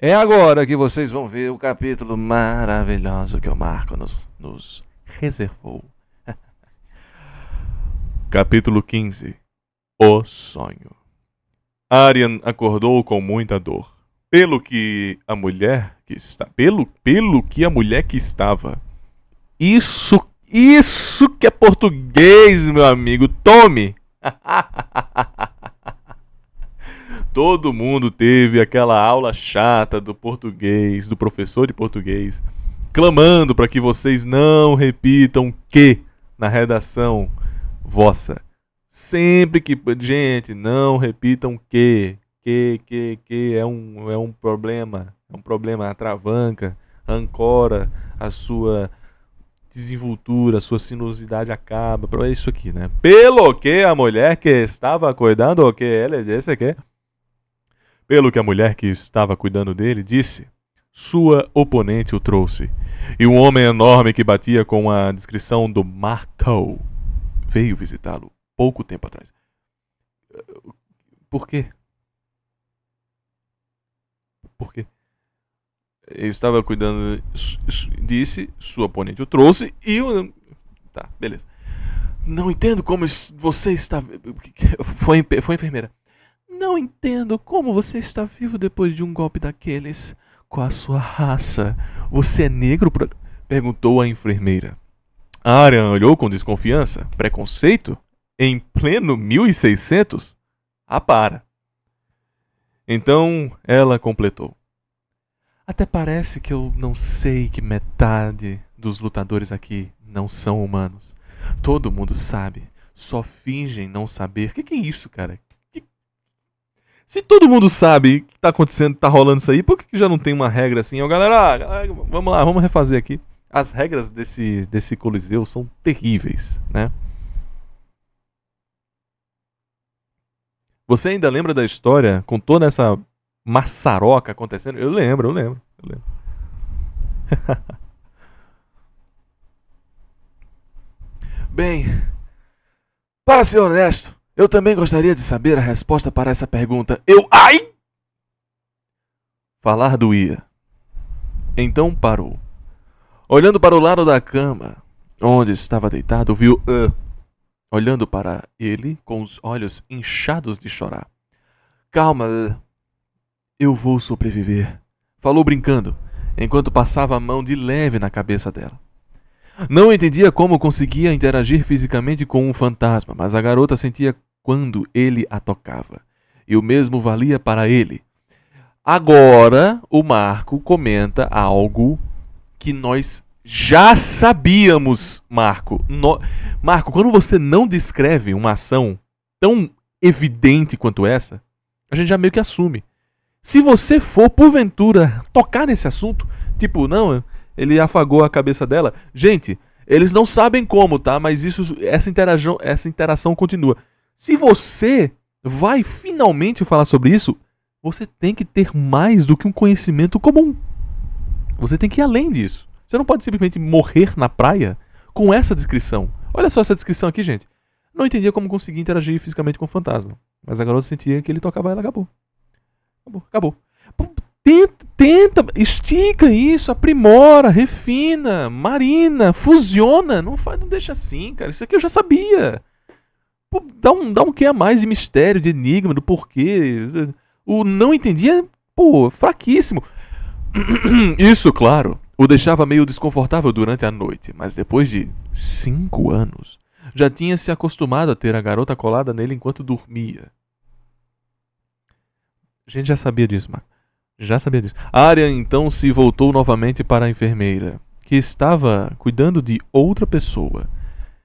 É agora que vocês vão ver o capítulo maravilhoso que o Marco nos reservou. Capítulo 15. O sonho. Aryan acordou com muita dor. Pelo que a mulher que estava. Isso que é português, meu amigo. Tome! Todo mundo teve aquela aula chata do português, do professor de português, clamando para que vocês não repitam que na redação vossa. Sempre que, gente, não repitam que é um problema, atravanca, ancora a sua desenvoltura, a sua sinuosidade acaba. É isso aqui, né? Pelo que a mulher que estava cuidando, o que ele disse que pelo que a mulher que estava cuidando dele disse, sua oponente o trouxe. E um homem enorme que batia com a descrição do Marco veio visitá-lo pouco tempo atrás. Por quê? Por quê? Ele estava cuidando, disse, sua oponente o trouxe e o... Tá, beleza. Não entendo como você está... Foi enfermeira. Não entendo como você está vivo depois de um golpe daqueles. Qual a sua raça? Você é negro? Perguntou a enfermeira. Aryan olhou com desconfiança. Preconceito? Em pleno 1600? Ah, para. Então ela completou. Até parece que eu não sei que metade dos lutadores aqui não são humanos. Todo mundo sabe. Só fingem não saber. O que é isso, cara? Se todo mundo sabe o que tá acontecendo, tá rolando isso aí, por que já não tem uma regra assim? Ó, galera, vamos lá, vamos refazer aqui. As regras desse Coliseu são terríveis, né? Você ainda lembra da história com toda essa maçaroca acontecendo? Eu lembro. Bem, para ser honesto, eu também gostaria de saber a resposta para essa pergunta. Ai! Falar doía. Então parou. Olhando para o lado da cama, onde estava deitado, viu olhando para ele com os olhos inchados de chorar. Calma, eu vou sobreviver. Falou brincando, enquanto passava a mão de leve na cabeça dela. Não entendia como conseguia interagir fisicamente com um fantasma, mas a garota sentia quando ele a tocava. E o mesmo valia para ele. Agora, o Marco comenta algo que nós já sabíamos, Marco. Marco, quando você não descreve uma ação tão evidente quanto essa, a gente já meio que assume. Se você for, porventura, tocar nesse assunto, tipo, não, ele afagou a cabeça dela. Gente, eles não sabem como, tá? Mas essa interação continua. Se você vai finalmente falar sobre isso, você tem que ter mais do que um conhecimento comum. Você tem que ir além disso. Você não pode simplesmente morrer na praia com essa descrição. Olha só essa descrição aqui, gente. Não entendia como conseguir interagir fisicamente com o fantasma. Mas a garota sentia que ele tocava ela, acabou. Acabou. Tenta, estica isso, aprimora, refina, marina, fusiona. Não deixa assim, cara. Isso aqui eu já sabia. Pô, dá um quê a mais de mistério, de enigma, do porquê. O não entendia, fraquíssimo. Isso, claro, o deixava meio desconfortável durante a noite, mas depois de 5 anos, já tinha se acostumado a ter a garota colada nele enquanto dormia. A gente já sabia disso, Marco. Já sabia disso. Aryan então se voltou novamente para a enfermeira, que estava cuidando de outra pessoa.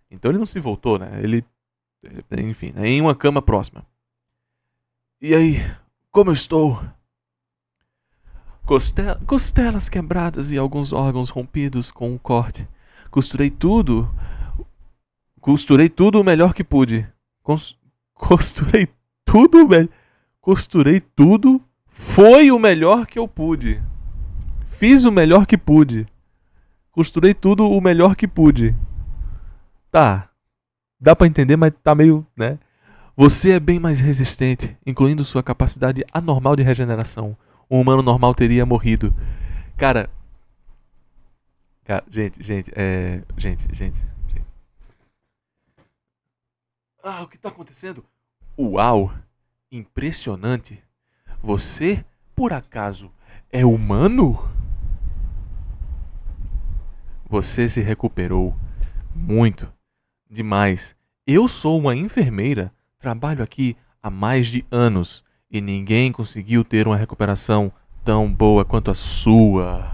Então ele não se voltou, né? Ele, enfim, em uma cama próxima. E aí, como eu estou? Costelas quebradas e alguns órgãos rompidos com um corte. Costurei tudo o melhor que pude. Costurei tudo. Foi o melhor que eu pude. Fiz o melhor que pude. Costurei tudo o melhor que pude. Tá. Dá pra entender, mas tá meio, né? Você é bem mais resistente, incluindo sua capacidade anormal de regeneração. um humano normal teria morrido. Cara, gente. Ah, o que tá acontecendo? Uau, impressionante. Você, por acaso, é humano? Você se recuperou muito, demais. Eu sou uma enfermeira, trabalho aqui há mais de anos e ninguém conseguiu ter uma recuperação tão boa quanto a sua.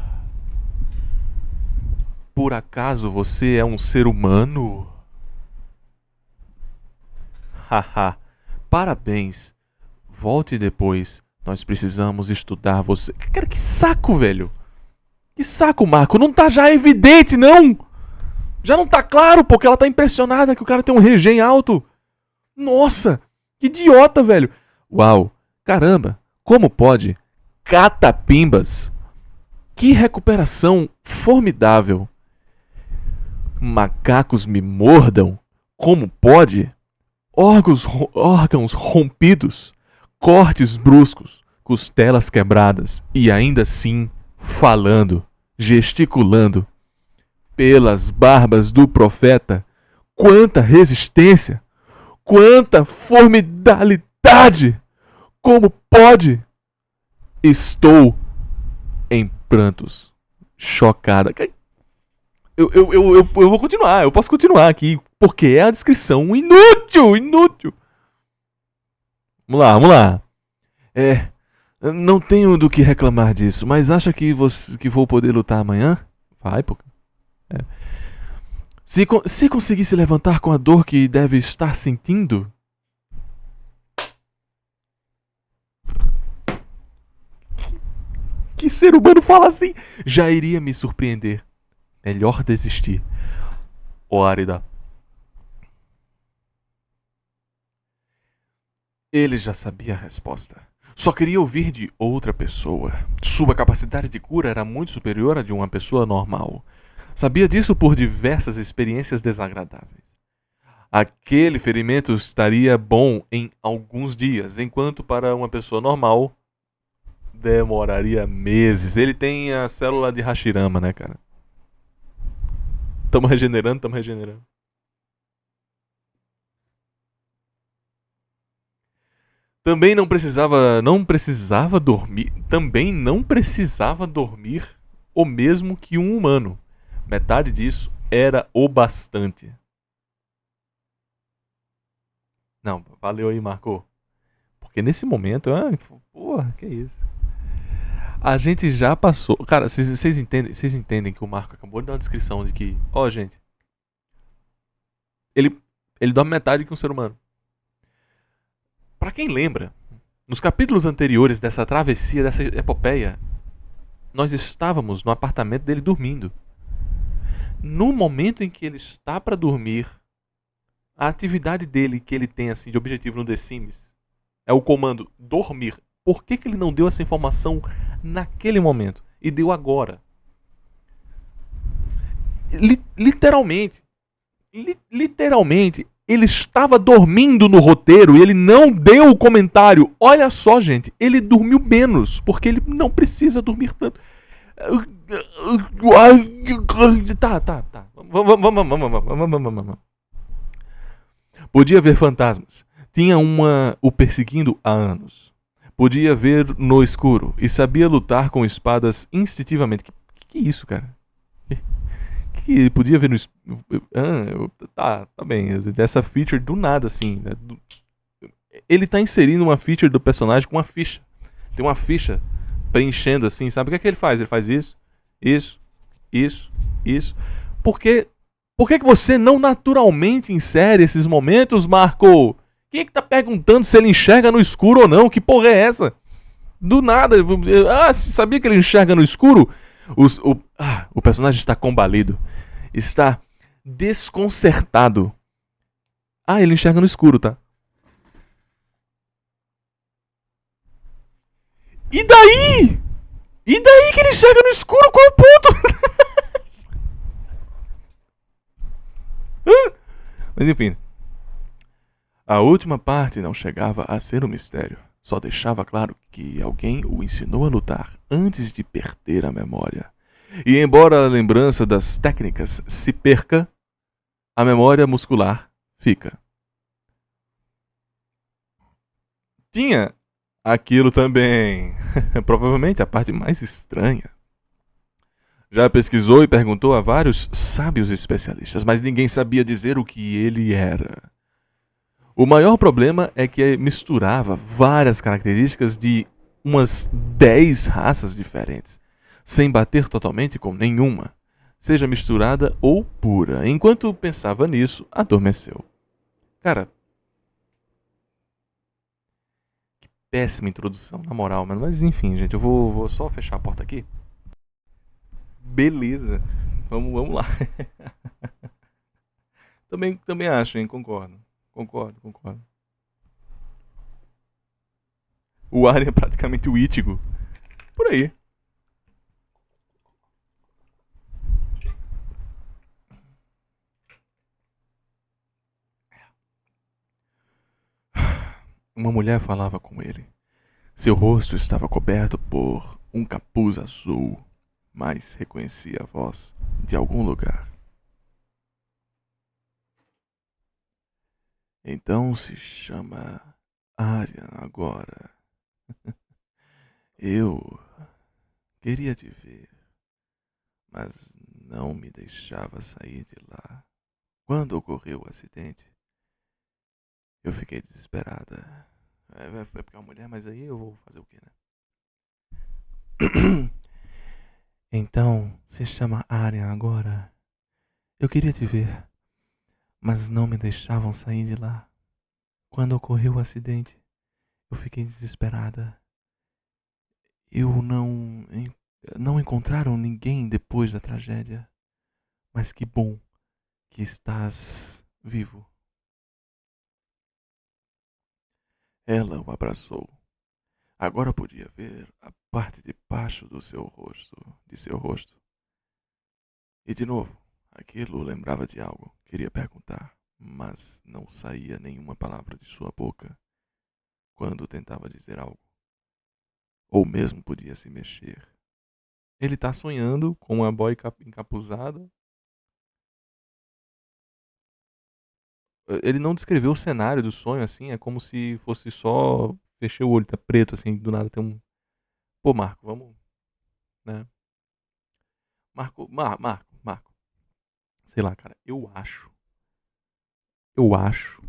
Por acaso você é um ser humano? Haha, parabéns. Volte depois. Nós precisamos estudar você. Cara, que saco, velho. Que saco, Marco. Não tá já evidente, não? Já não tá claro, porque ela tá impressionada que o cara tem um regen alto. Nossa, que idiota, velho. Uau, caramba, como pode? Catapimbas. Que recuperação formidável. Macacos me mordam. Como pode? Órgãos rompidos. Cortes bruscos. Costelas quebradas. E ainda assim, falando, gesticulando. Pelas barbas do profeta, quanta resistência, quanta formidabilidade! Como pode? Estou em prantos, chocada. Eu vou continuar, eu posso continuar aqui, porque é a descrição inútil. Vamos lá. Não tenho do que reclamar disso, mas acha que vou poder lutar amanhã? Vai, pô. Se conseguir se levantar com a dor que deve estar sentindo. Que ser humano fala assim? Já iria me surpreender. Melhor desistir. Ó Árida. Ele já sabia a resposta. Só queria ouvir de outra pessoa. Sua capacidade de cura era muito superior à de uma pessoa normal. Sabia disso por diversas experiências desagradáveis. Aquele ferimento estaria bom em alguns dias, enquanto para uma pessoa normal demoraria meses. Ele tem a célula de Hashirama, né, cara? Tamo regenerando. Também não precisava dormir o mesmo que um humano. Metade disso era o bastante. Não, valeu aí, Marco. Porque nesse momento, porra, que isso. A gente já passou. Cara, vocês entendem que o Marco acabou de dar uma descrição de que, gente, ele dorme metade que um ser humano. Pra quem lembra, nos capítulos anteriores dessa travessia, dessa epopeia, nós estávamos no apartamento dele dormindo. No momento em que ele está para dormir, a atividade dele que ele tem assim de objetivo no The Sims é o comando dormir. Por que ele não deu essa informação naquele momento e deu agora? Literalmente, ele estava dormindo no roteiro e ele não deu o comentário. Olha só, gente, ele dormiu menos porque ele não precisa dormir tanto. Tá. Vamos. Podia ver fantasmas. Tinha o perseguindo há anos. Podia ver no escuro e sabia lutar com espadas instintivamente. Que isso, cara? Que podia ver no escuro. Tá bem. Essa feature do nada, assim. Né? Ele tá inserindo uma feature do personagem com uma ficha. Tem uma ficha preenchendo assim, sabe? O que ele faz? Ele faz isso. Por que você não naturalmente insere esses momentos, Marco? Quem é que tá perguntando se ele enxerga no escuro ou não? Que porra é essa? Do nada. Você sabia que ele enxerga no escuro? O personagem está combalido. Está desconcertado. Ele enxerga no escuro, tá? E daí? E daí que ele enxerga no escuro? Qual o ponto? Mas enfim. A última parte não chegava a ser um mistério. só deixava claro que alguém o ensinou a lutar antes de perder a memória. E embora a lembrança das técnicas se perca, a memória muscular fica. Tinha aquilo também. Provavelmente a parte mais estranha. Já pesquisou e perguntou a vários sábios especialistas, mas ninguém sabia dizer o que ele era. O maior problema é que misturava várias características de umas 10 raças diferentes, sem bater totalmente com nenhuma, seja misturada ou pura. Enquanto pensava nisso, adormeceu. Cara, péssima introdução, na moral, mano. Mas enfim, gente, eu vou só fechar a porta aqui. Beleza. Vamos lá. Também acho, hein? Concordo. Concordo. O Arya é praticamente o Ichigo. Por aí. Uma mulher falava com ele. Seu rosto estava coberto por um capuz azul, mas reconhecia a voz de algum lugar. Então se chama Arya agora. Eu queria te ver, mas não me deixava sair de lá. Quando ocorreu o acidente, eu fiquei desesperada. É porque é uma mulher, mas aí eu vou fazer o quê, né? Então se chama Arya agora. Eu queria te ver, mas não me deixavam sair de lá. Quando ocorreu o acidente, eu fiquei desesperada. Eu não encontraram ninguém depois da tragédia. Mas que bom que estás vivo. Ela o abraçou. Agora podia ver a parte de baixo de seu rosto. E de novo, aquilo lembrava de algo. Queria perguntar, mas não saía nenhuma palavra de sua boca quando tentava dizer algo. Ou mesmo podia se mexer. Ele tá sonhando com uma boy encapuzada. Ele não descreveu o cenário do sonho assim, é como se fosse só. Fechei o olho, tá preto assim, do nada tem um. Pô, Marco, vamos. Né? Marco. Sei lá, cara, eu acho. Eu acho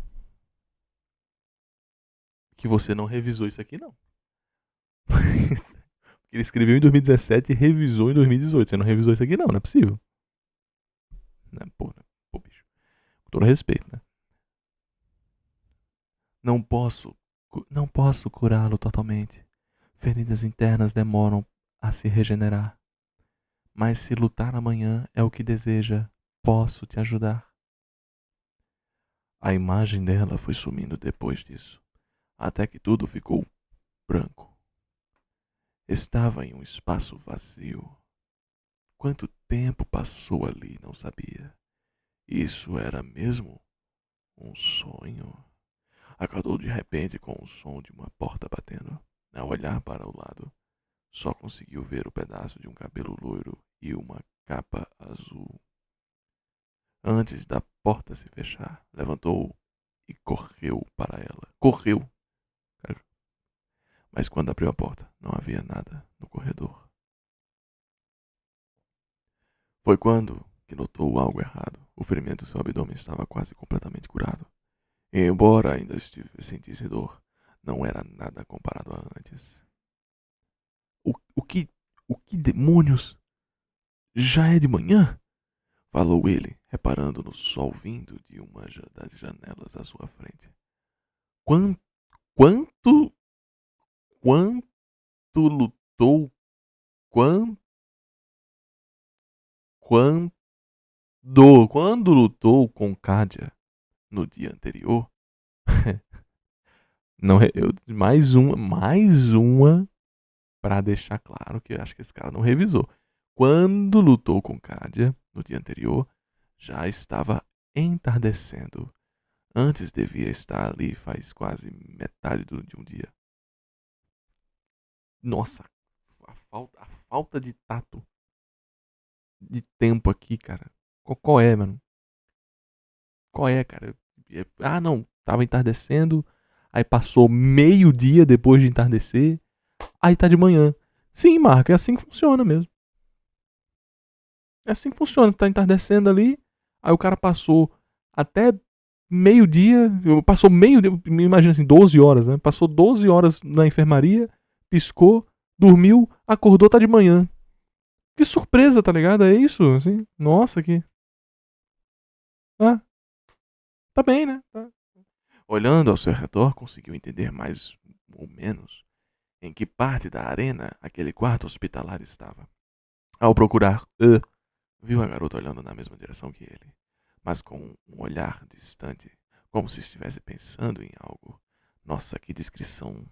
que você não revisou isso aqui, não. Ele escreveu em 2017 e revisou em 2018. Você não revisou isso aqui, não é possível. Né? Pô, bicho. Com todo respeito, né? Não posso. Não posso curá-lo totalmente. Feridas internas demoram a se regenerar. Mas se lutar amanhã é o que deseja, posso te ajudar. A imagem dela foi sumindo depois disso, até que tudo ficou branco. Estava em um espaço vazio. Quanto tempo passou ali, não sabia. Isso era mesmo um sonho? Acordou de repente com o som de uma porta batendo. Ao olhar para o lado, só conseguiu ver o pedaço de um cabelo loiro e uma capa azul. Antes da porta se fechar, levantou e correu para ela. Correu! Mas quando abriu a porta, não havia nada no corredor. Foi quando que notou algo errado. O ferimento do seu abdômen estava quase completamente curado. E, embora ainda sentisse dor, não era nada comparado a antes. O, o que. O que demônios? Já é de manhã? Falou ele, reparando no sol vindo de uma das janelas à sua frente. Quanto. Quanto. Quanto lutou? Quanto. Quando lutou com Kadia no dia anterior, não, mais uma para deixar claro que eu acho que esse cara não revisou. Quando lutou com Kadia no dia anterior, já estava entardecendo. Antes devia estar ali faz quase metade de um dia. Nossa, a falta de tato, de tempo aqui, cara. Qual é, mano? Qual é, cara? Ah, não. Tava entardecendo. Aí passou meio dia depois de entardecer. Aí tá de manhã. Sim, Marco, é assim que funciona mesmo. É assim que funciona. Tá entardecendo ali. Aí o cara passou até meio-dia. Passou meio-dia. Me imagina assim, 12 horas, né? Passou 12 horas na enfermaria. Piscou. Dormiu. Acordou, tá de manhã. Que surpresa, tá ligado? É isso, assim. Nossa, que. Ah, tá bem, né? Tá. Olhando ao seu redor, conseguiu entender mais ou menos em que parte da arena aquele quarto hospitalar estava. Ao procurar, viu a garota olhando na mesma direção que ele, mas com um olhar distante, como se estivesse pensando em algo. Nossa, que descrição!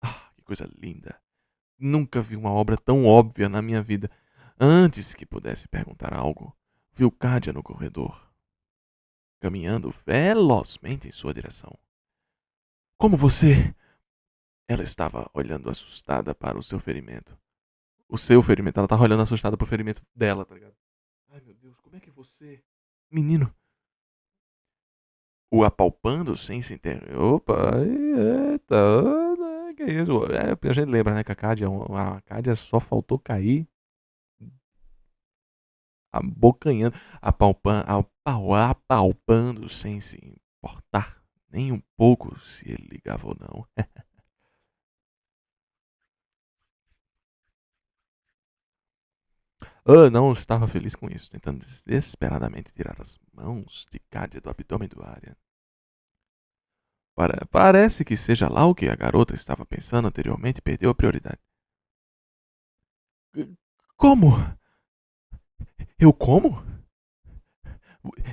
Ah, que coisa linda! Nunca vi uma obra tão óbvia na minha vida. Antes que pudesse perguntar algo, viu Cádia no corredor, caminhando velozmente em sua direção. Como você? Ela estava olhando assustada para o seu ferimento. O seu ferimento. Ela tava olhando assustada pro ferimento dela, tá ligado? Ai, meu Deus, como é que você... Menino. O apalpando sem se entender. Opa, eita, que isso? A gente lembra, né, que a Cádia só faltou cair abocanhando, apalpando sem se importar nem um pouco se ele ligava ou não. Não estava feliz com isso, tentando desesperadamente tirar as mãos de Cádia do abdômen do Arya. Parece que seja lá o que a garota estava pensando anteriormente perdeu a prioridade. Como? Eu como?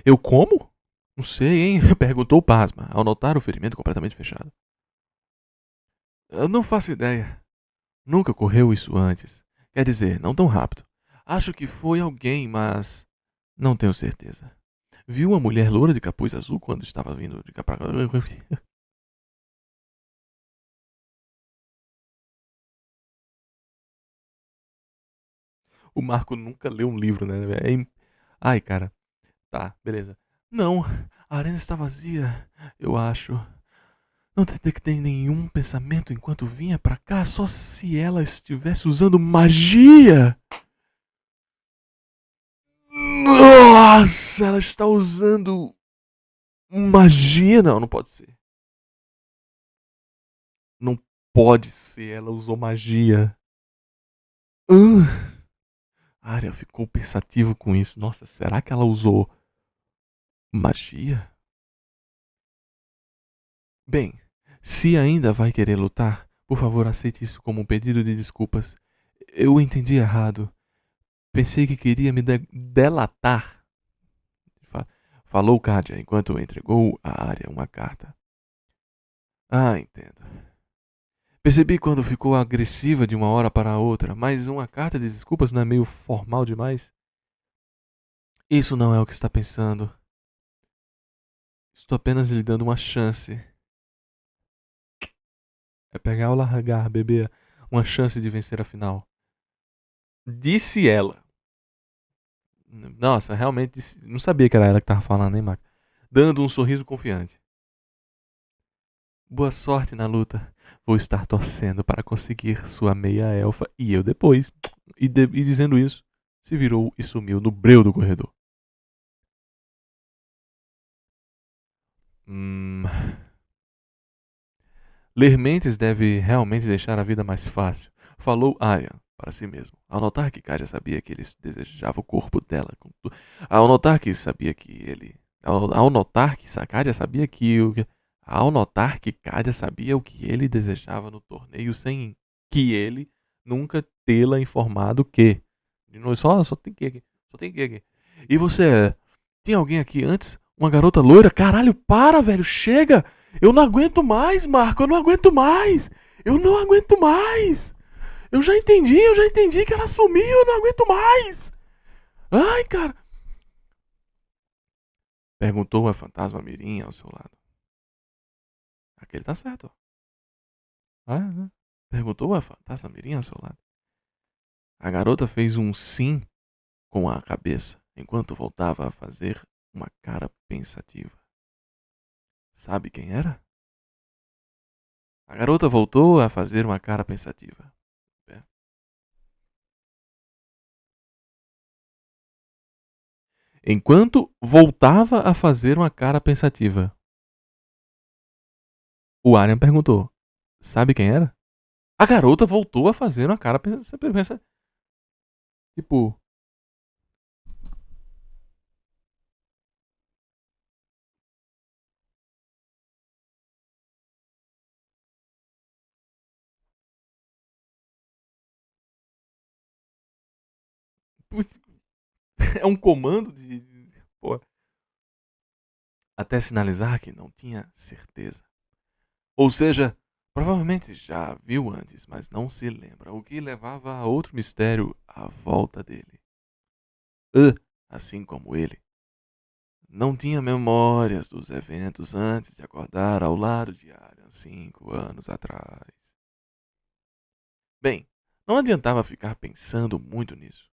Eu como? Não sei, hein? Perguntou pasma, ao notar o ferimento completamente fechado. Eu não faço ideia. Nunca ocorreu isso antes. Quer dizer, não tão rápido. Acho que foi alguém, mas não tenho certeza. Viu uma mulher loura de capuz azul quando estava vindo de cá pra cá? O Marco nunca leu um livro, né? Ai, cara. Tá, beleza. Não, a arena está vazia, eu acho. Não detectei nenhum pensamento enquanto vinha pra cá, só se ela estivesse usando magia. Nossa, ela está usando magia? Não, não pode ser. Não pode ser, ela usou magia. A Arya ficou pensativo com isso. Nossa, será que ela usou magia? Bem, se ainda vai querer lutar, por favor aceite isso como um pedido de desculpas. Eu entendi errado. Pensei que queria me delatar. Falou Kadia enquanto entregou a Arya uma carta. Ah, entendo. Percebi quando ficou agressiva de uma hora para a outra, mas uma carta de desculpas não é meio formal demais? Isso não é o que está pensando. Estou apenas lhe dando uma chance. É pegar ou largar, bebê. Uma chance de vencer a final. Disse ela. Nossa, realmente não sabia que era ela que tava falando, hein, Mac? Dando um sorriso confiante. Boa sorte na luta. Vou estar torcendo para conseguir sua meia elfa e eu depois. E dizendo isso, se virou e sumiu no breu do corredor. Hum. Ler mentes deve realmente deixar a vida mais fácil, falou Arya para si mesmo. Ao notar que Kaja sabia que ele desejava o corpo dela, ao notar que sabia que ele, ao notar que Kaja sabia que o, ao notar que Kaja sabia o que ele desejava no torneio sem que ele nunca tê-la informado que, de novo, só tem que aqui, só tem que aqui. E você, tinha alguém aqui antes? Uma garota loira? Caralho, para, velho, chega! Eu não aguento mais, Marco, eu não aguento mais! Eu não aguento mais! Eu já entendi que ela sumiu, eu não aguento mais! Ai, cara! Perguntou a fantasma mirim ao seu lado. Aquele tá certo, ó. Ah, Perguntou a fantasma mirim ao seu lado. A garota fez um sim com a cabeça, enquanto voltava a fazer uma cara pensativa. Sabe quem era? A garota voltou a fazer uma cara pensativa. Enquanto voltava a fazer uma cara pensativa. O Aryan perguntou: Sabe quem era? A garota voltou a fazer uma cara pensativa. Tipo, é um comando de. Pô. Até sinalizar que não tinha certeza. Ou seja, provavelmente já viu antes, mas não se lembra, o que levava a outro mistério à volta dele. Assim como ele, não tinha memórias dos eventos antes de acordar ao lado de Aryan 5 anos atrás. Bem, não adiantava ficar pensando muito nisso.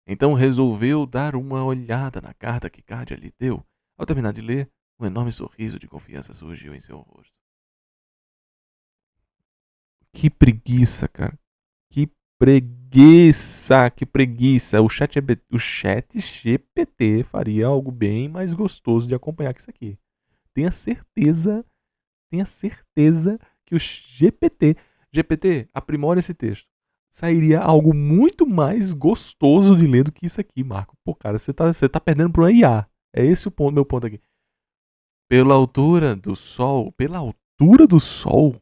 Então resolveu dar uma olhada na carta que Cardia lhe deu. Ao terminar de ler, um enorme sorriso de confiança surgiu em seu rosto. Que preguiça, cara. Que preguiça, que preguiça. O chat GPT faria algo bem mais gostoso de acompanhar que isso aqui. Tenha certeza, tenha certeza que o GPT, aprimora esse texto. Sairia algo muito mais gostoso de ler do que isso aqui, Marco. Pô, cara, você tá perdendo pro IA. É esse o ponto, meu ponto aqui. Pela altura do Sol, pela altura do Sol.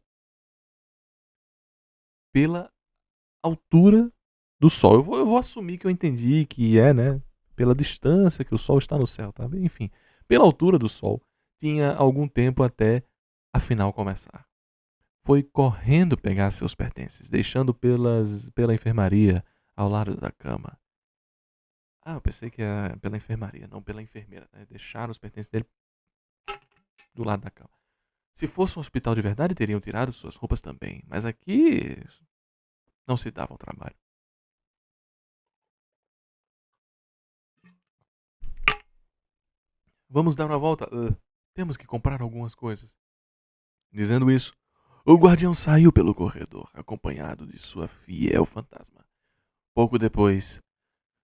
Eu vou assumir que eu entendi que é, né? Pela distância que o Sol está no céu, tá? Enfim, pela altura do Sol, tinha algum tempo até a final começar. Foi correndo pegar seus pertences, deixando pela enfermaria ao lado da cama. Ah, eu pensei que era pela enfermaria, não pela enfermeira. Né? Deixaram os pertences dele do lado da cama. Se fosse um hospital de verdade, teriam tirado suas roupas também. Mas aqui não se dava o trabalho. Vamos dar uma volta. Temos que comprar algumas coisas. Dizendo isso, o guardião saiu pelo corredor, acompanhado de sua fiel fantasma. Pouco depois,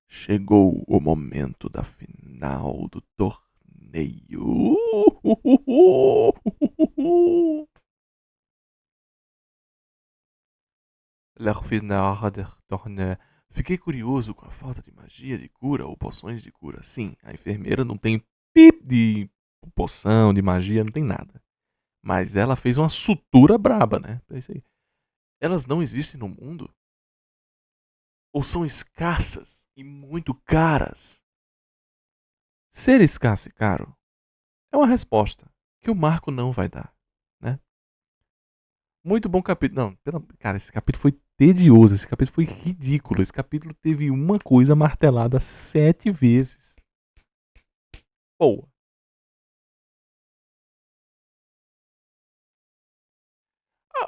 chegou o momento da final do torneio. La finale do torneio. Fiquei curioso com a falta de magia de cura ou poções de cura. Sim, a enfermeira não tem pip de poção, de magia, não tem nada. Mas ela fez uma sutura braba, né? É isso aí. Elas não existem no mundo? Ou são escassas e muito caras? Ser escasso e caro é uma resposta que o Marco não vai dar, né? Muito bom capítulo. Não, cara, esse capítulo foi tedioso, esse capítulo foi ridículo. Esse capítulo teve uma coisa martelada 7 vezes. Pô.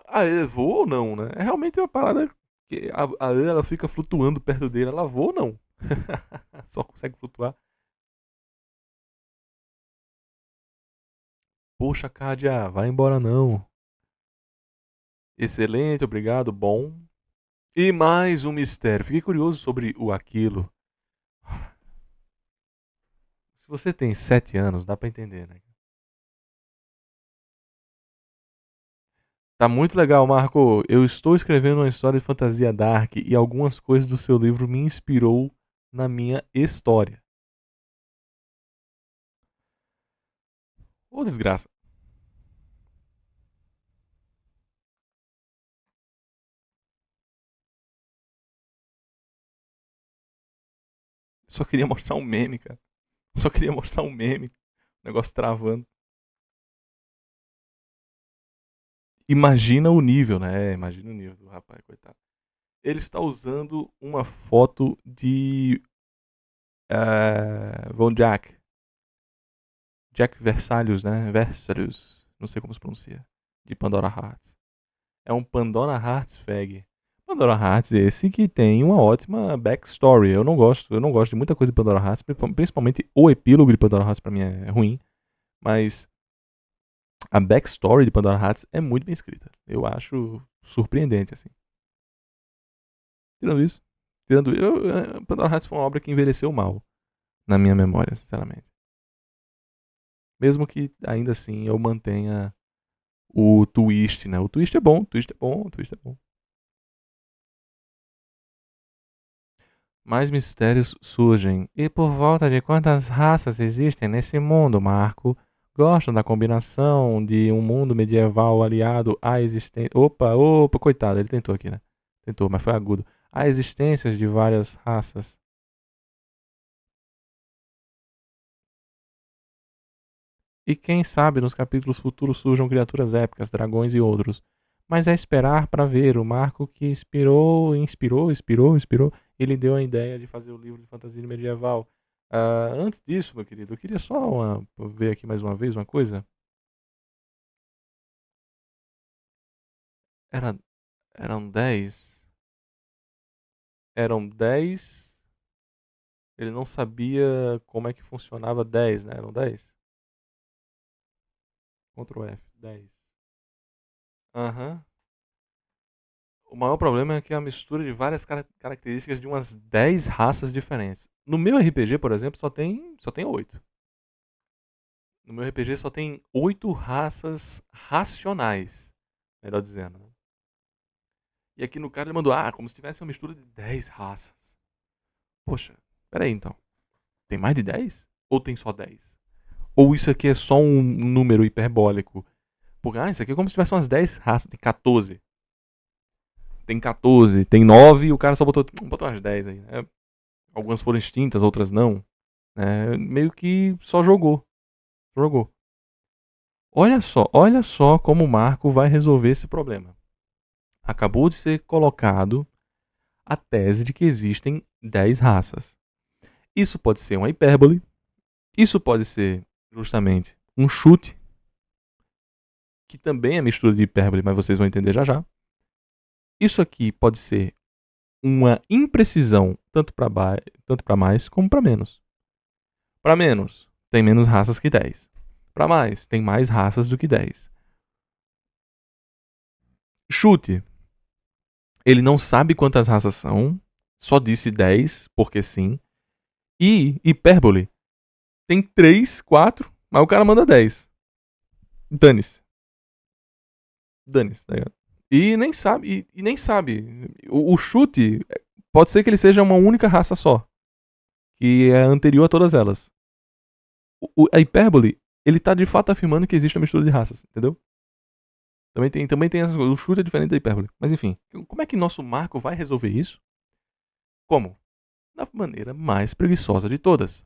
A voa ou não, né? É realmente uma parada que a ela fica flutuando perto dele. Ela voa ou não? Só consegue flutuar. Poxa, Cádia, vai embora não. Excelente, obrigado, bom. E mais um mistério. Fiquei curioso sobre o aquilo. Se você tem 7 anos, dá pra entender, né? Tá muito legal, Marco. Eu estou escrevendo uma história de fantasia dark e algumas coisas do seu livro me inspirou na minha história. Ô, desgraça. Só queria mostrar um meme, cara. Só queria mostrar um meme. O negócio travando. Imagina o nível, né? Imagina o nível do rapaz, coitado. Ele está usando uma foto de Von Jack. Jack Versalhes, né? Versalhes. Não sei como se pronuncia. De Pandora Hearts. É um Pandora Hearts Fag. Pandora Hearts esse que tem uma ótima backstory. Eu não gosto de muita coisa de Pandora Hearts, principalmente o epílogo de Pandora Hearts pra mim é ruim, mas a backstory de Pandora Hearts é muito bem escrita. Eu acho surpreendente, assim. Tirando isso, Pandora Hearts foi uma obra que envelheceu mal na minha memória, sinceramente. Mesmo que ainda assim eu mantenha o twist, né? O twist é bom, o twist é bom, o twist é bom. Mais mistérios surgem. E por volta de quantas raças existem nesse mundo, Marco? Gosto da combinação de um mundo medieval aliado à existência. Opa, coitado, ele tentou aqui, né? Tentou, mas foi agudo. Há existências de várias raças. E quem sabe nos capítulos futuros surjam criaturas épicas, dragões e outros. Mas é esperar para ver. O Marco que inspirou, ele deu a ideia de fazer o livro de fantasia medieval. Antes disso, meu querido, eu queria só ver aqui mais uma vez uma coisa. Era, eram 10. Eram 10. Ele não sabia como é que funcionava 10, né? Eram 10. Ctrl F, 10. Aham. O maior problema é que é a mistura de várias características de umas 10 raças diferentes. No meu RPG, por exemplo, só tem 8. No meu RPG só tem 8 raças racionais, melhor dizendo. Né? E aqui no cara ele mandou, como se tivesse uma mistura de 10 raças. Poxa, peraí então. Tem mais de 10? Ou tem só 10? Ou isso aqui é só um número hiperbólico? Porque, isso aqui é como se tivesse umas 10 raças, tem 14. Tem 14, tem 9 e o cara só botou umas 10 aí. Né? Algumas foram extintas, outras não. Meio que só jogou. Olha só como o Marco vai resolver esse problema. Acabou de ser colocado a tese de que existem 10 raças. Isso pode ser uma hipérbole. Isso pode ser justamente um chute, que também é mistura de hipérbole, mas vocês vão entender já já. Isso aqui pode ser uma imprecisão tanto para mais como para menos. Para menos, tem menos raças que 10. Para mais, tem mais raças do que 10. Chute. Ele não sabe quantas raças são, só disse 10, porque sim. E hipérbole. Tem 3, 4, mas o cara manda 10. Dane-se. Tá ligado? E nem sabe. E nem sabe. O chute pode ser que ele seja uma única raça só. Que é anterior a todas elas. A hipérbole, ele tá de fato afirmando que existe uma mistura de raças, entendeu? Também tem essas coisas. O chute é diferente da hipérbole. Mas enfim, como é que nosso Marco vai resolver isso? Como? Da maneira mais preguiçosa de todas.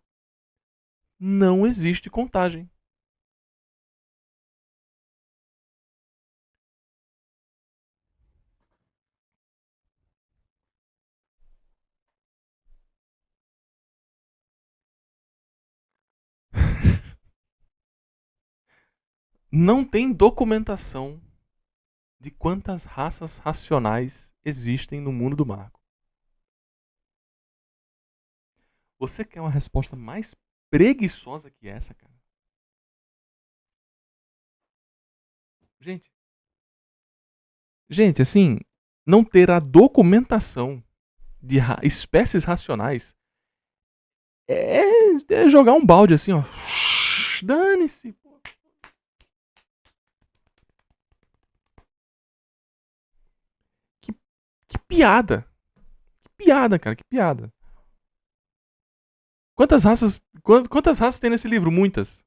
Não existe contagem. Não tem documentação de quantas raças racionais existem no mundo do Marco. Você quer uma resposta mais preguiçosa que essa, cara? Gente, assim, não ter a documentação de espécies racionais é jogar um balde assim, ó. Dane-se, pô. Que piada. Que piada, cara, que piada. Quantas raças tem nesse livro? Muitas.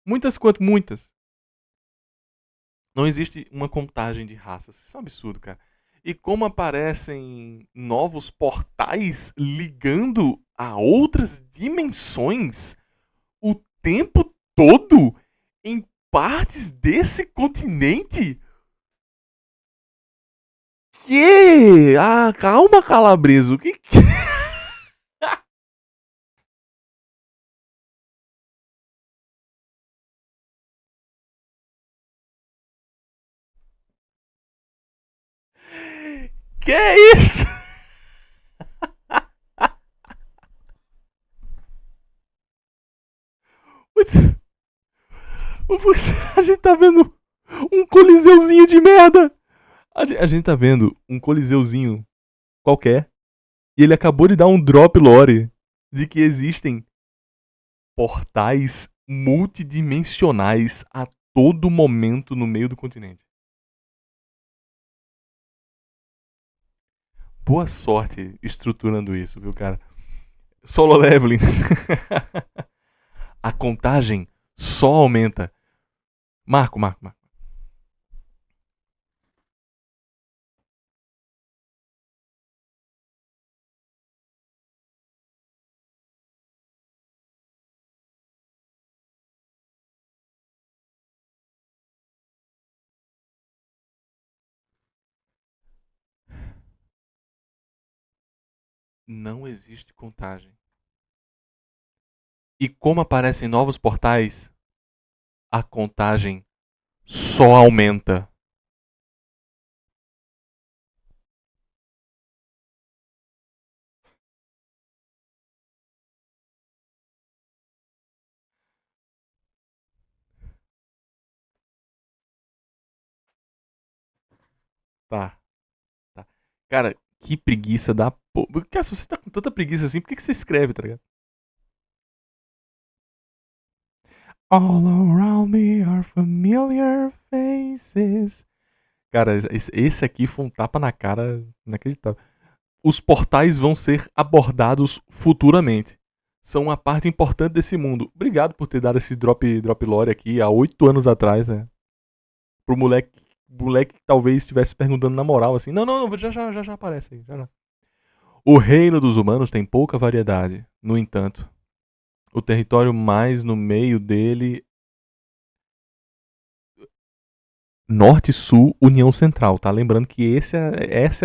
Muitas quanto? Muitas. Não existe uma contagem de raças. Isso é um absurdo, cara. E como aparecem novos portais ligando a outras dimensões o tempo todo em partes desse continente? Que? Calma, Calabreso. O que? Que é isso? A gente tá vendo um coliseuzinho de merda. A gente tá vendo um coliseuzinho qualquer. E ele acabou de dar um drop lore de que existem portais multidimensionais a todo momento no meio do continente. Boa sorte estruturando isso, viu, cara? Solo leveling. A contagem só aumenta. Marco. Não existe contagem. E como aparecem novos portais, a contagem só aumenta. Tá. Cara, que preguiça da porra. Cara, se você tá com tanta preguiça assim, por que você escreve, tá ligado? All around me are familiar faces. Cara, esse aqui foi um tapa na cara inacreditável. Os portais vão ser abordados futuramente. São uma parte importante desse mundo. Obrigado por ter dado esse drop lore aqui há 8 anos atrás, né? Pro moleque que talvez estivesse perguntando na moral, assim. Não, já aparece aí, já. O reino dos humanos tem pouca variedade. No entanto, o território mais no meio dele... Norte, Sul, União Central, tá? Lembrando que essa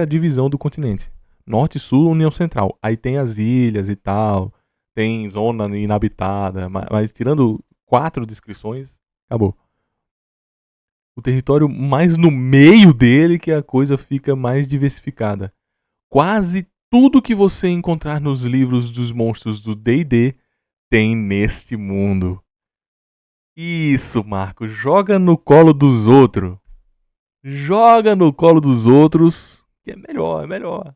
é a divisão do continente. Norte, Sul, União Central. Aí tem as ilhas e tal. Tem zona inabitada. Mas tirando 4 descrições, acabou. O território mais no meio dele que a coisa fica mais diversificada. Quase tudo que você encontrar nos livros dos monstros do D&D tem neste mundo. Isso, Marco. Joga no colo dos outros. Joga no colo dos outros, que é melhor.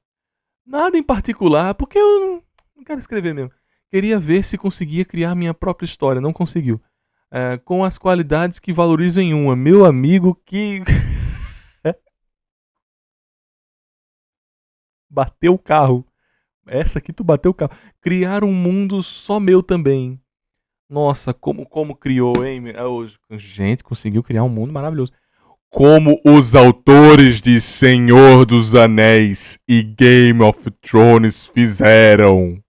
Nada em particular, porque eu não quero escrever mesmo. Queria ver se conseguia criar minha própria história, não conseguiu. Com as qualidades que valorizam em uma. Meu amigo que bateu o carro. Essa aqui tu bateu o carro. Criar um mundo só meu também. Nossa, como criou, hein? Gente, conseguiu criar um mundo maravilhoso. Como os autores de Senhor dos Anéis e Game of Thrones fizeram.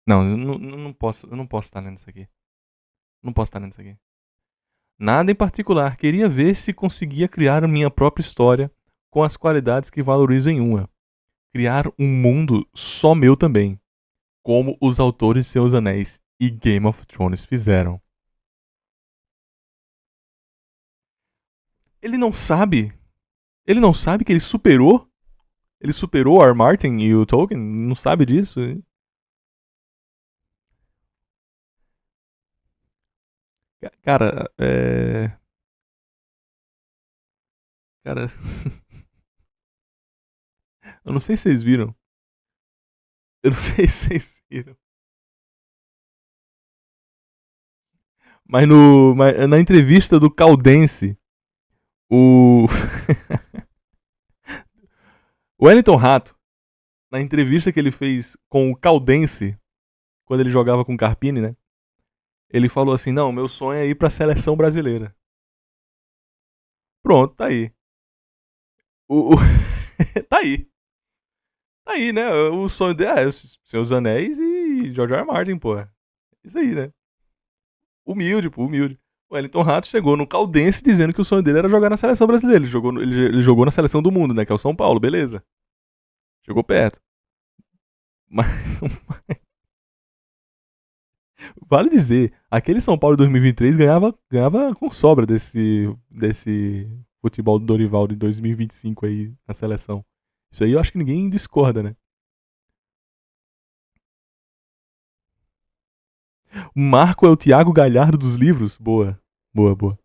Não, eu não posso estar lendo isso aqui. Não posso estar lendo isso aqui. Nada em particular. Queria ver se conseguia criar a minha própria história com as qualidades que valorizo em uma. Criar um mundo só meu também. Como os autores de Seus Anéis e Game of Thrones fizeram. Ele não sabe? Ele não sabe que ele superou? Ele superou o R. Martin e o Tolkien? Não sabe disso? Cara, Cara, eu não sei se vocês viram. Eu não sei se vocês viram. Mas na entrevista do Caldense, o. O Wellington Rato, na entrevista que ele fez com o Caldense, quando ele jogava com o Carpini, né? Ele falou assim: não, meu sonho é ir pra seleção brasileira. Pronto, tá aí. O... tá aí. Tá aí, né? O sonho dele é Seus Anéis e George R. R. Martin, pô. Isso aí, né? Humilde, pô, humilde. O Wellington Rato chegou no Caldense dizendo que o sonho dele era jogar na seleção brasileira. Ele jogou na seleção do mundo, né? Que é o São Paulo, beleza. Chegou perto. Mas vale dizer, aquele São Paulo de 2023 ganhava com sobra desse futebol do Dorival de 2025 aí na seleção. Isso aí eu acho que ninguém discorda, né? O Marco é o Thiago Galhardo dos livros? Boa. Boa, boa.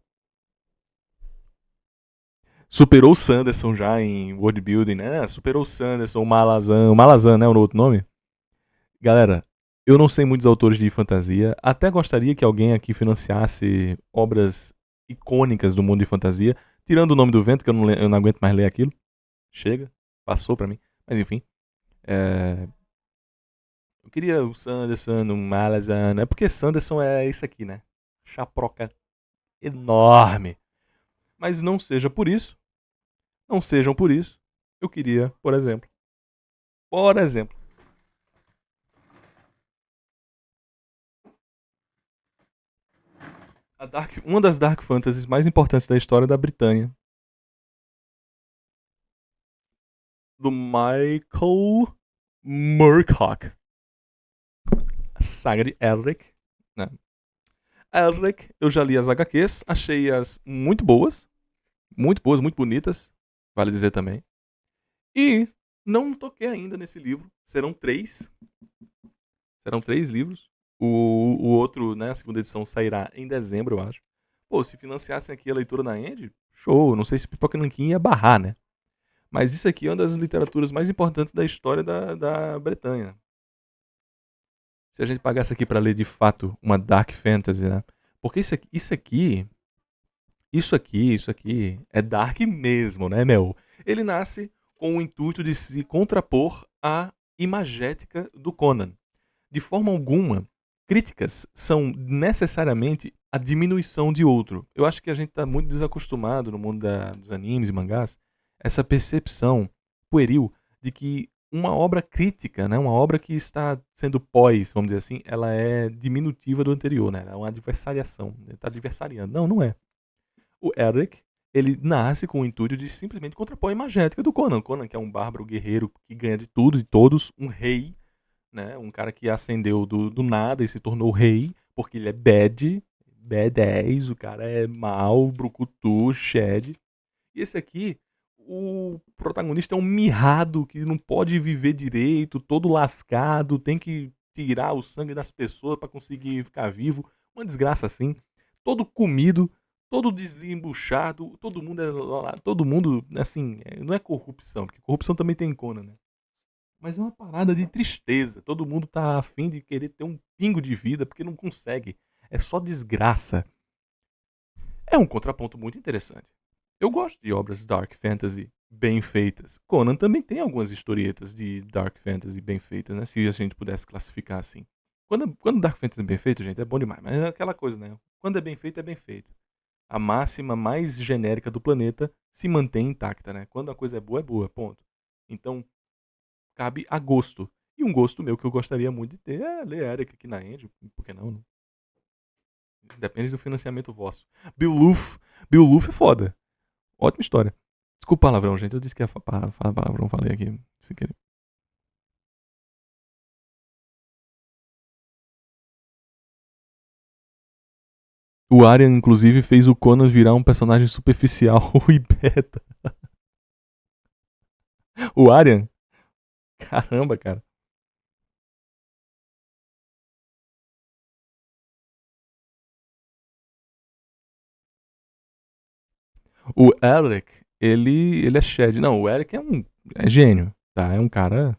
Superou o Sanderson já em world building, né? Superou o Sanderson, o Malazan. O Malazan, né? O outro nome? Galera, eu não sei muitos autores de fantasia. Até gostaria que alguém aqui financiasse obras icônicas do mundo de fantasia. Tirando o Nome do Vento, que eu não aguento mais ler aquilo. Chega. Passou pra mim. Mas enfim. Eu queria o Sanderson, o Malazan. É porque Sanderson é isso aqui, né? Chaproca enorme. Mas não seja por isso. Não sejam por isso. Eu queria, por exemplo, uma das Dark Fantasies mais importantes da história da Britânia. Do Michael Moorcock. A saga de Elric. Né? Elric, eu já li as HQs, achei-as muito boas, muito bonitas, vale dizer também. E não toquei ainda nesse livro. Serão três livros. O outro, né, a segunda edição sairá em dezembro, eu acho. Pô, se financiassem aqui a leitura na End, show. Não sei se Pipoca Nanquim ia barrar, né? Mas isso aqui é uma das literaturas mais importantes da história da Bretanha. Se a gente pagasse aqui pra ler de fato uma Dark Fantasy, né? Porque isso aqui é Dark mesmo, né, Mel? Ele nasce com o intuito de se contrapor à imagética do Conan. De forma alguma, críticas são necessariamente a diminuição de outro. Eu acho que a gente está muito desacostumado no mundo dos animes e mangás, essa percepção pueril de que uma obra crítica, né, uma obra que está sendo vamos dizer assim, ela é diminutiva do anterior, né? Ela é uma adversariação, ele está adversariando. Não, não é. O Eric, ele nasce com o intuito de simplesmente contrapor a imagética do Conan. Conan, que é um bárbaro guerreiro que ganha de tudo, de todos, um rei, né? Um cara que ascendeu do nada e se tornou rei, porque ele é badass, o cara é mau, brucutu, shed. E esse aqui, o protagonista é um mirrado que não pode viver direito, todo lascado, tem que tirar o sangue das pessoas para conseguir ficar vivo. Uma desgraça assim. Todo comido, todo deslimbuchado, todo mundo, assim, não é corrupção, porque corrupção também tem em Conan, né? Mas é uma parada de tristeza. Todo mundo tá afim de querer ter um pingo de vida porque não consegue. É só desgraça. É um contraponto muito interessante. Eu gosto de obras Dark Fantasy bem feitas. Conan também tem algumas historietas de Dark Fantasy bem feitas, né? Se a gente pudesse classificar assim. Quando Dark Fantasy é bem feito, gente, é bom demais. Mas é aquela coisa, né? Quando é bem feito, é bem feito. A máxima mais genérica do planeta se mantém intacta, né? Quando a coisa é boa, ponto. Então, cabe a gosto. E um gosto meu que eu gostaria muito de ter é ler Eric aqui na End. Por que não? Depende do financiamento vosso. Bill Luff é foda. Ótima história. Desculpa o palavrão, gente. Eu disse que ia falar palavrão, falei aqui sem querer. O Aryan, inclusive, fez o Conan virar um personagem superficial e beta. O Aryan? Caramba, cara. O Eric, ele é Shed. Não, o Eric é gênio, tá? É um cara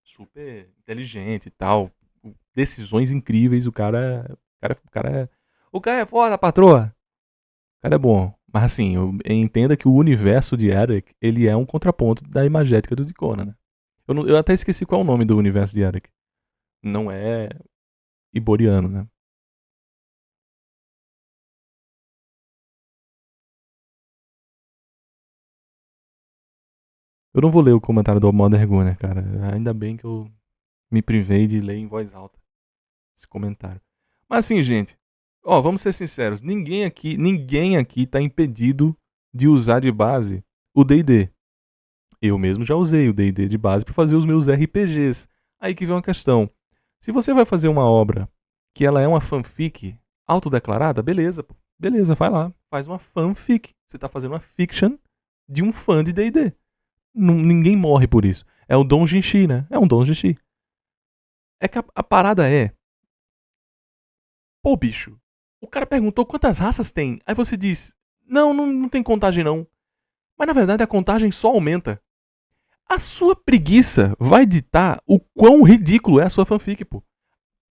super inteligente e tal. Decisões incríveis. O cara é foda, patroa. O cara é bom. Mas assim, entenda que o universo de Eric, ele é um contraponto da imagética do Conan, né? Eu até esqueci qual é o nome do universo de Eric. Não é iboriano, né? Eu não vou ler o comentário do Modern Gunner, cara. Ainda bem que eu me privei de ler em voz alta esse comentário. Mas assim, gente, ó, vamos ser sinceros, ninguém aqui tá impedido de usar de base o D&D. Eu mesmo já usei o D&D de base para fazer os meus RPGs. Aí que vem uma questão. Se você vai fazer uma obra que ela é uma fanfic autodeclarada, beleza, pô. Beleza, vai lá, faz uma fanfic. Você tá fazendo uma fiction de um fã de D&D. Ninguém morre por isso. É o Don Jinshi, né? É um Don Jinshi. É que a parada é... Pô, bicho, o cara perguntou quantas raças tem. Aí você diz, não tem contagem não. Mas na verdade a contagem só aumenta. A sua preguiça vai ditar o quão ridículo é a sua fanfic, pô.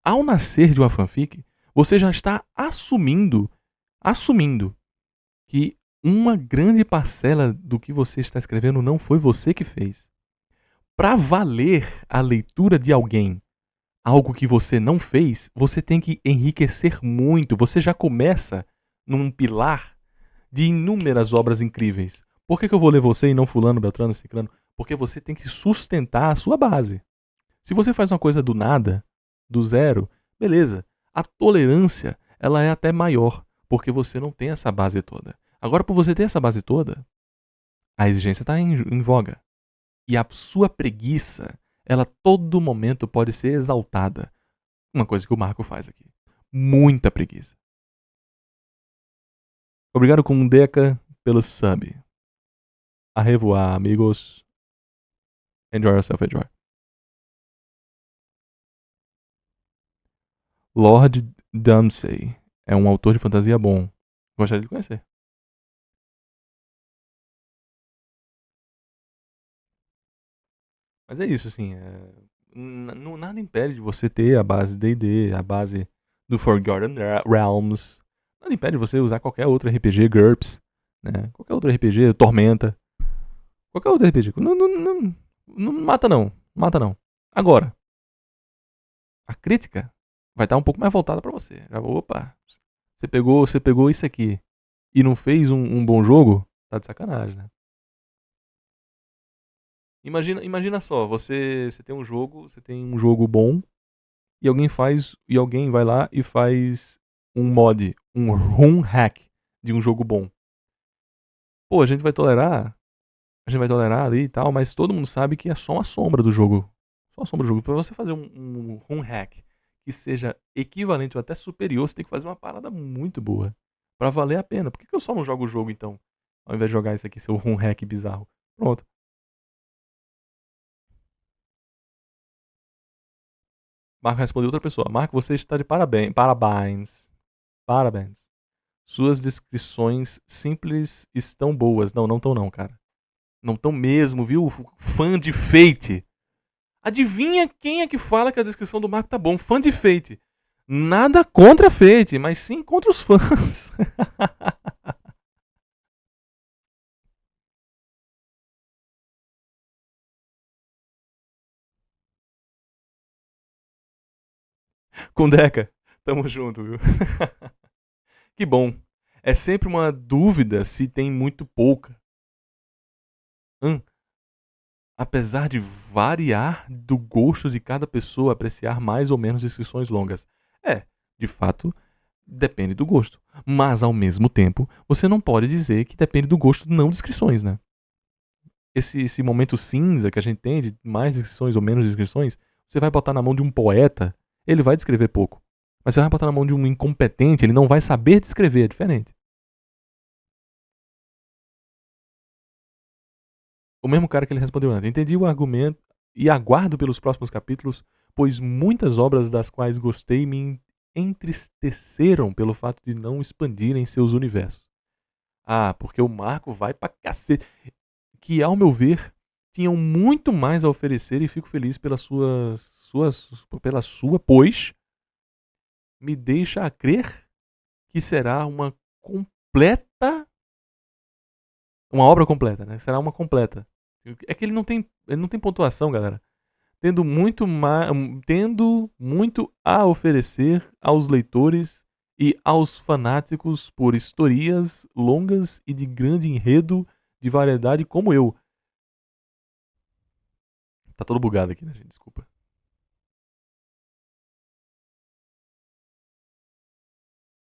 Ao nascer de uma fanfic, você já está assumindo que uma grande parcela do que você está escrevendo não foi você que fez. Para valer a leitura de alguém, algo que você não fez, você tem que enriquecer muito. Você já começa num pilar de inúmeras obras incríveis. Por que eu vou ler você e não fulano, beltrano, ciclano? Porque você tem que sustentar a sua base. Se você faz uma coisa do nada, do zero, beleza. A tolerância, ela é até maior, porque você não tem essa base toda. Agora, por você ter essa base toda, a exigência está em voga. E a sua preguiça, ela todo momento pode ser exaltada. Uma coisa que o Marco faz aqui. Muita preguiça. Obrigado com um Deca pelo sub. A revoar, amigos. Enjoy yourself, enjoy. Lord Dumpsey é um autor de fantasia bom. Gostaria de conhecer. Mas é isso, assim. Nada impede de você ter a base D&D, a base do Forgotten Realms. Nada impede de você usar qualquer outro RPG, GURPS, né? Qualquer outro RPG, Tormenta. Qualquer outro RPG. Não mata não. Mata não. Agora, a crítica vai estar um pouco mais voltada pra você. Já, opa, você pegou isso aqui e não fez um bom jogo? Tá de sacanagem, né? Imagina só, você tem um jogo bom e alguém vai lá e faz um mod, um ROM hack de um jogo bom. Pô, a gente vai tolerar ali e tal, mas todo mundo sabe que é só uma sombra do jogo. Só uma sombra do jogo. Pra você fazer um ROM hack que seja equivalente ou até superior, você tem que fazer uma parada muito boa. Pra valer a pena. Por que eu só não jogo o jogo então? Ao invés de jogar isso aqui, seu ROM hack bizarro. Pronto. Marco respondeu outra pessoa. Marco, você está de parabéns. Parabéns. Parabéns. Suas descrições simples estão boas. Não estão não, cara. Não estão mesmo, viu? Fã de Fate. Adivinha quem é que fala que a descrição do Marco tá bom? Fã de Fate. Nada contra Fate, mas sim contra os fãs. Com Deca, tamo junto, viu? Que bom. É sempre uma dúvida se tem muito pouca. Apesar de variar do gosto de cada pessoa apreciar mais ou menos descrições longas. É, de fato, depende do gosto. Mas, ao mesmo tempo, você não pode dizer que depende do gosto de não descrições, né? Esse momento cinza que a gente tem de mais descrições ou menos descrições, você vai botar na mão de um poeta, ele vai descrever pouco. Mas você vai botar na mão de um incompetente, ele não vai saber descrever, é diferente. O mesmo cara que ele respondeu antes. Entendi o argumento e aguardo pelos próximos capítulos, pois muitas obras das quais gostei me entristeceram pelo fato de não expandirem seus universos. Ah, porque o Marco vai pra cacete. Que, ao meu ver, tinham muito mais a oferecer e fico feliz pela sua, pois me deixa a crer que será uma obra completa, né? Será uma completa. É que ele não tem pontuação, galera. Tendo muito a oferecer aos leitores e aos fanáticos por historias longas e de grande enredo de variedade como eu. Tá todo bugado aqui, né, gente? Desculpa.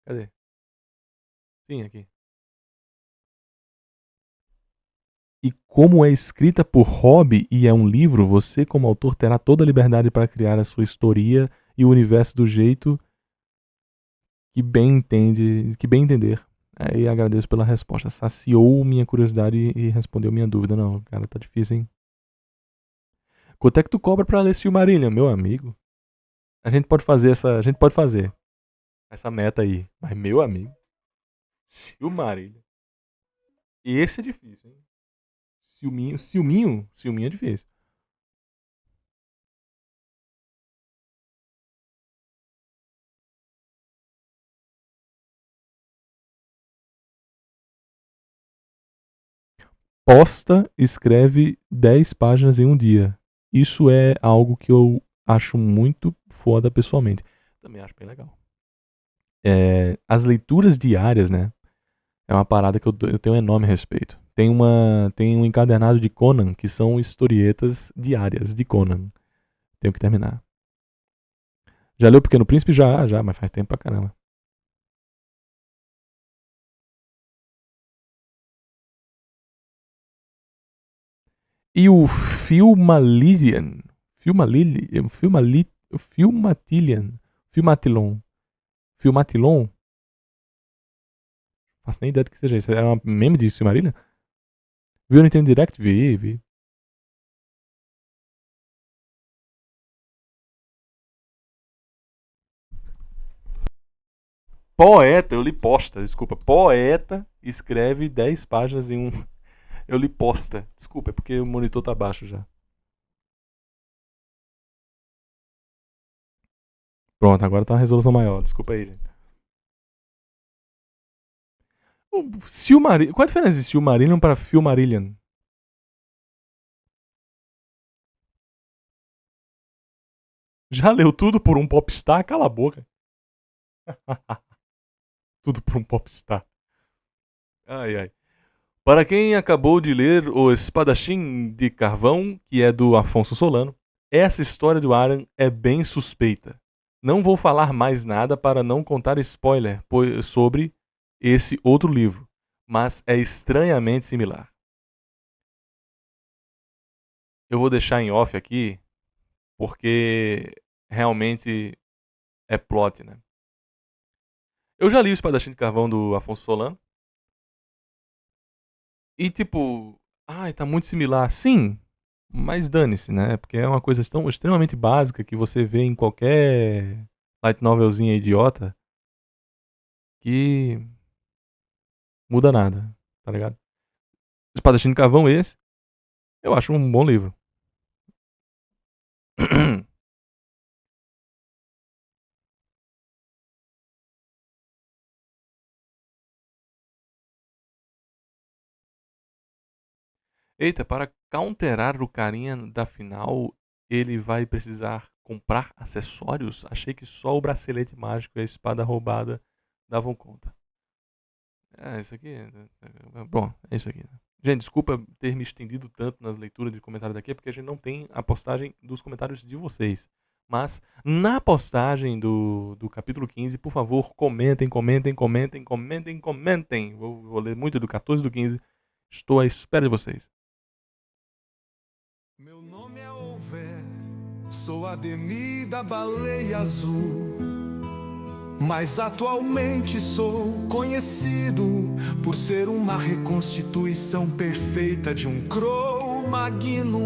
Cadê? Sim, aqui. E como é escrita por hobby e é um livro, você como autor terá toda a liberdade para criar a sua história e o universo do jeito que bem entender. Aí agradeço pela resposta. Saciou minha curiosidade e respondeu minha dúvida. Não, cara, tá difícil, hein? Quanto é que tu cobra pra ler Silmarillion, meu amigo? A gente pode fazer essa meta aí. Mas, meu amigo, Silmarillion. Esse é difícil, hein? Silminho é difícil. Posta, escreve 10 páginas em um dia. Isso é algo que eu acho muito foda pessoalmente. Também acho bem legal. As leituras diárias, né? É uma parada que eu tenho um enorme respeito. Tem um encadernado de Conan, que são historietas diárias de Conan. Tenho que terminar. Já leu o Pequeno Príncipe? Já, mas faz tempo pra caramba. E o Filmatillion. Filmatilon? Faço nem ideia do que seja isso. É um meme de Silmarillion? Viu o Nintendo Direct? Vi. Poeta, eu li posta, desculpa. Poeta escreve 10 páginas em um. Eu li posta. Desculpa, é porque o monitor tá baixo já. Pronto, agora tá uma resolução maior. Desculpa aí, gente. Silmarillion. Qual a diferença de Silmarillion para Filmarillion? Já leu tudo por um popstar? Cala a boca. Tudo por um popstar. Ai. Para quem acabou de ler O Espadachim de Carvão, que é do Afonso Solano, essa história do Aran é bem suspeita. Não vou falar mais nada para não contar spoiler sobre esse outro livro, mas é estranhamente similar. Eu vou deixar em off aqui, porque realmente é plot, né? Eu já li O Espadachim de Carvão do Afonso Solano. E tipo, ai, tá muito similar. Sim, mas dane-se, né? Porque é uma coisa tão extremamente básica que você vê em qualquer light novelzinha idiota que muda nada, tá ligado? Espadachim de Carvão, esse, eu acho um bom livro. Eita, para counterar o carinha da final, ele vai precisar comprar acessórios? Achei que só o bracelete mágico e a espada roubada davam conta. Isso aqui. Bom, é isso aqui. Gente, desculpa ter me estendido tanto nas leituras de comentários daqui, porque a gente não tem a postagem dos comentários de vocês. Mas na postagem do capítulo 15, por favor, comentem. Vou ler muito do 14 e do 15. Estou à espera de vocês. Meu nome é Over, sou Ademir da Baleia Azul. Mas atualmente sou conhecido por ser uma reconstituição perfeita de um Cro-Magnum.